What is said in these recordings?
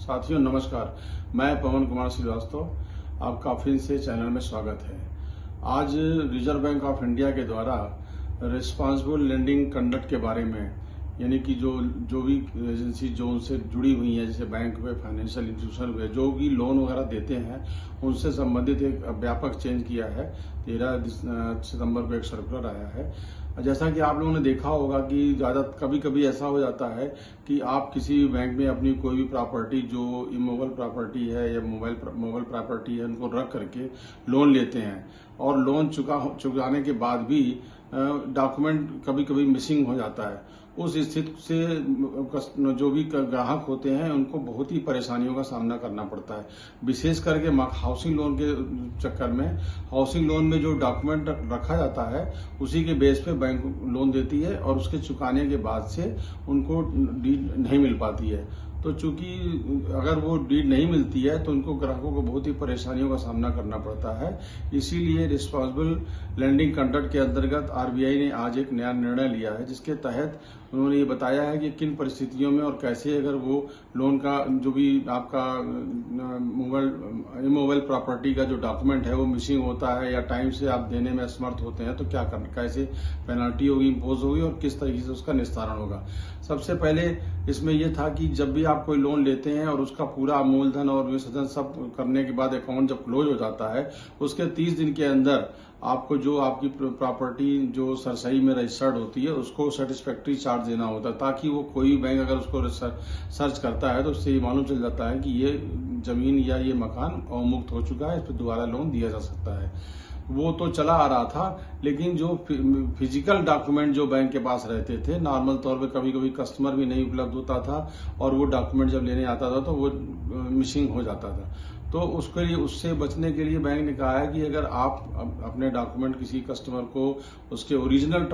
साथियों नमस्कार, मैं पवन कुमार श्रीवास्तव। आपका फिर से चैनल में स्वागत है। आज रिजर्व बैंक ऑफ इंडिया के द्वारा रिस्पांसिबल लेंडिंग कंडक्ट के बारे में, यानी कि जो भी एजेंसी जो उनसे जुड़ी हुई है, जैसे बैंक हुए, फाइनेंशियल इंस्टीट्यूशन हुए, जो भी लोन वगैरह देते हैं, उनसे संबंधित एक व्यापक चेंज किया है। 13 सितंबर को एक सर्कुलर आया है। जैसा कि आप लोगों ने देखा होगा कि ज्यादा कभी कभी ऐसा हो जाता है कि आप किसी बैंक में अपनी कोई भी प्रॉपर्टी जो इमूवेबल प्रॉपर्टी है या मोबाइल प्रॉपर्टी है, उनको रख करके लोन लेते हैं और लोन चुकाने के बाद भी डॉक्यूमेंट कभी कभी मिसिंग हो जाता है। उस स्थिति से जो भी ग्राहक होते हैं उनको बहुत ही परेशानियों का सामना करना पड़ता है। विशेष करके हाउसिंग लोन के चक्कर में, हाउसिंग लोन में जो डॉक्यूमेंट रखा जाता है उसी के बेस पे बैंक लोन देती है और उसके चुकाने के बाद से उनको डीड नहीं मिल पाती है। तो चूंकि अगर वो डीड नहीं मिलती है तो उनको ग्राहकों को बहुत ही परेशानियों का सामना करना पड़ता है। इसीलिए रिस्पांसिबल लेंडिंग कंडक्ट के अंतर्गत आरबीआई ने आज एक नया निर्णय लिया है, जिसके तहत उन्होंने ये बताया है कि किन परिस्थितियों में और कैसे अगर वो लोन का जो भी आपका इमूवेबल प्रॉपर्टी का जो डॉक्यूमेंट है वो मिसिंग होता है या टाइम से आप देने में असमर्थ होते हैं, तो क्या करना, कैसे पेनल्टी होगी, इम्पोज होगी और किस तरीके से उसका निस्तारण होगा। सबसे पहले इसमें यह था कि जब भी आप कोई लोन लेते हैं और उसका पूरा मूलधन और विसर्जन सब करने के बाद अकाउंट जब क्लोज हो जाता है, उसके 30 दिन के अंदर आपको जो आपकी प्रॉपर्टी जो सरसई में रजिस्टर्ड होती है उसको सेटिस्फैक्ट्री चार्ज देना होता है, ताकि वो कोई बैंक अगर उसको सर्च करता है तो उससे ये मालूम चल जाता है कि ये जमीन या ये मकान अवमुक्त हो चुका है, इस पर दोबारा लोन दिया जा सकता है। वो तो चला आ रहा था, लेकिन जो फिजिकल डॉक्यूमेंट जो बैंक के पास रहते थे, नॉर्मल तौर पे कभी कभी कस्टमर भी नहीं उपलब्ध होता था और वो डॉक्यूमेंट जब लेने आता था तो वो मिसिंग हो जाता था। तो उसके लिए, उससे बचने के लिए बैंक ने कहा है कि अगर आप अपने डॉक्यूमेंट किसी कस्टमर को उसके ओरिजिनल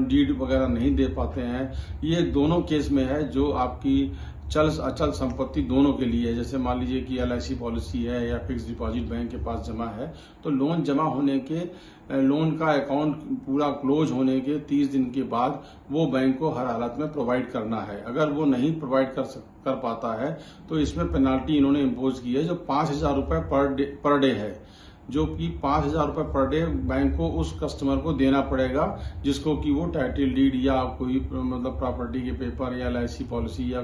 डीड वगैरह नहीं दे पाते हैं, ये दोनों केस में है जो आपकी चल अचल संपत्ति दोनों के लिए है। जैसे मान लीजिए कि LIC पॉलिसी है या फिक्स डिपॉजिट बैंक के पास जमा है, तो लोन जमा होने के, लोन का अकाउंट पूरा क्लोज होने के 30 दिन के बाद वो बैंक को हर हालत में प्रोवाइड करना है। अगर वो नहीं प्रोवाइड कर पाता है तो इसमें पेनाल्टी इन्होंने इम्पोज की है, जो 5,000 रुपए पर डे है, जो कि 5,000 रुपए पर डे बैंक को उस कस्टमर को देना पड़ेगा जिसको कि वो टाइटल डीड या कोई मतलब प्रॉपर्टी के पेपर या LIC पॉलिसी या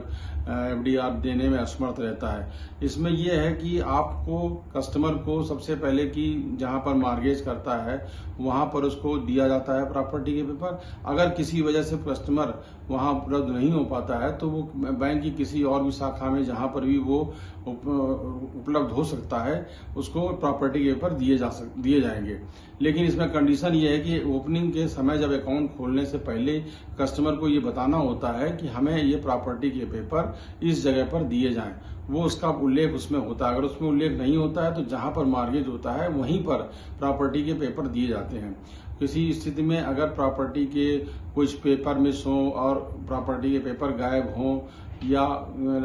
FDR देने में असमर्थ रहता है। इसमें यह है कि आपको कस्टमर को सबसे पहले कि जहां पर मार्गेज करता है वहां पर उसको दिया जाता है प्रॉपर्टी के पेपर। अगर किसी वजह से कस्टमर वहां उपलब्ध नहीं हो पाता है तो वो बैंक की किसी और भी शाखा में जहां पर भी वो उपलब्ध हो सकता है उसको प्रॉपर्टी के पेपर दिए जाएंगे। लेकिन इसमें कंडीशन ये है कि ओपनिंग के समय जब अकाउंट खोलने से पहले कस्टमर को ये बताना होता है कि हमें ये प्रॉपर्टी के पेपर इस जगह पर दिए जाएं। वो उसका उल्लेख उसमें होता है। अगर उसमें उल्लेख नहीं होता है तो जहां पर मार्गेज होता है वहीं पर प्रॉपर्टी के पेपर दिए जाते हैं। किसी स्थिति में अगर प्रॉपर्टी के कुछ पेपर मिस हो और प्रॉपर्टी के पेपर गायब हो या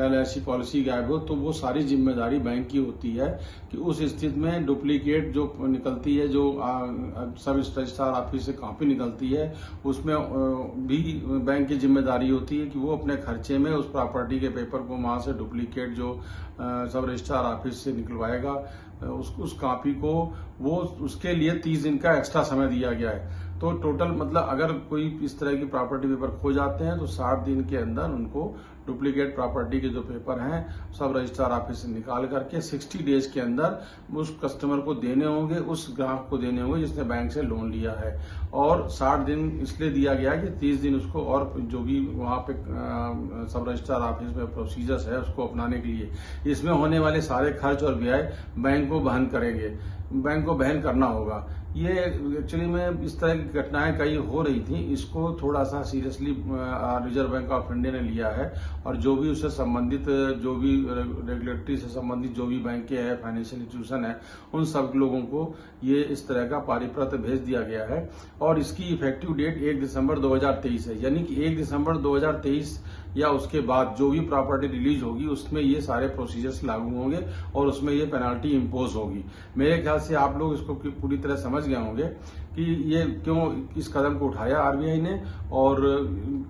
LIC पॉलिसी गायब हो, तो वो सारी जिम्मेदारी बैंक की होती है कि उस स्थिति में डुप्लीकेट जो निकलती है, जो सब रजिस्ट्रार ऑफिस से कॉपी निकलती है, उसमें भी बैंक की जिम्मेदारी होती है कि वो अपने खर्चे में उस प्रॉपर्टी के पेपर को वहां से डुप्लीकेट जो सब रजिस्ट्रार ऑफिस से निकलवाएगा उस कॉपी को, वो उसके लिए 30 दिन का एक्स्ट्रा समय दिया गया है। तो टोटल मतलब अगर कोई इस तरह की प्रॉपर्टी पेपर खो जाते हैं तो 60 दिन के अंदर उनको डुप्लीकेट प्रॉपर्टी के जो पेपर हैं सब रजिस्ट्रार ऑफिस से निकाल करके 60 डेज के अंदर उस कस्टमर को देने होंगे, उस ग्राहक को देने होंगे जिसने बैंक से लोन लिया है। और 60 दिन इसलिए दिया गया कि 30 दिन उसको और जो भी वहां पे सब रजिस्ट्रार ऑफिस में प्रोसीजर्स है उसको अपनाने के लिए, इसमें होने वाले सारे खर्च और व्यय बैंक को वहन करेंगे, बैंक को वहन करना होगा। ये एक्चुअली में इस तरह की घटनाएं कई हो रही थी, इसको थोड़ा सा seriously reserve bank of India ने लिया है और जो भी उससे संबंधित, जो भी रेगुलेटरी से संबंधित जो भी बैंकें हैं, फाइनेंशियल इंस्टीट्यूशन है, उन सब लोगों को ये इस तरह का पारिपत्र भेज दिया गया है। और इसकी इफेक्टिव डेट 1 दिसंबर 2023 है, यानी कि 1 दिसंबर 2023 या उसके बाद जो भी प्रॉपर्टी रिलीज होगी उसमें ये सारे प्रोसीजर्स लागू होंगे और उसमें ये पेनाल्टी इम्पोज होगी। मेरे ख्याल से आप लोग इसको पूरी तरह समझ गए होंगे कि ये क्यों इस कदम को उठाया आरबीआई ने। और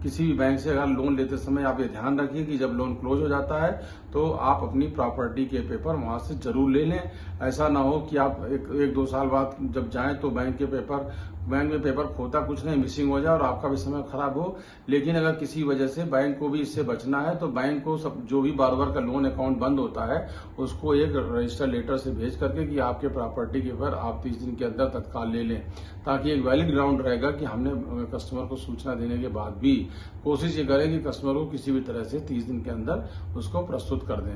किसी भी बैंक से अगर लोन लेते समय आप ये ध्यान रखिए कि जब लोन क्लोज हो जाता है तो आप अपनी प्रॉपर्टी के पेपर वहां से जरूर ले लें। ऐसा ना हो कि आप एक दो साल बाद जब जाएं तो बैंक में पेपर खोता कुछ नहीं, मिसिंग हो जाए और आपका भी समय खराब हो। लेकिन अगर किसी वजह से बैंक को भी इससे बचना है तो बैंक को जो भी बार का लोन अकाउंट बंद होता है उसको एक रजिस्टर लेटर से भेज करके कि आपके प्रॉपर्टी के पेपर आप 30 दिन के अंदर तत्काल ले लें, ताकि एक वैलिड ग्राउंड रहेगा कि हमने कस्टमर को सूचना देने के बाद भी कोशिश ये करें कि कस्टमर को किसी भी तरह से 30 दिन के अंदर उसको प्रस्तुत कर दें।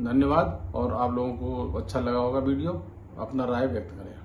धन्यवाद। और आप लोगों को अच्छा लगा होगा वीडियो, अपना राय व्यक्त करें।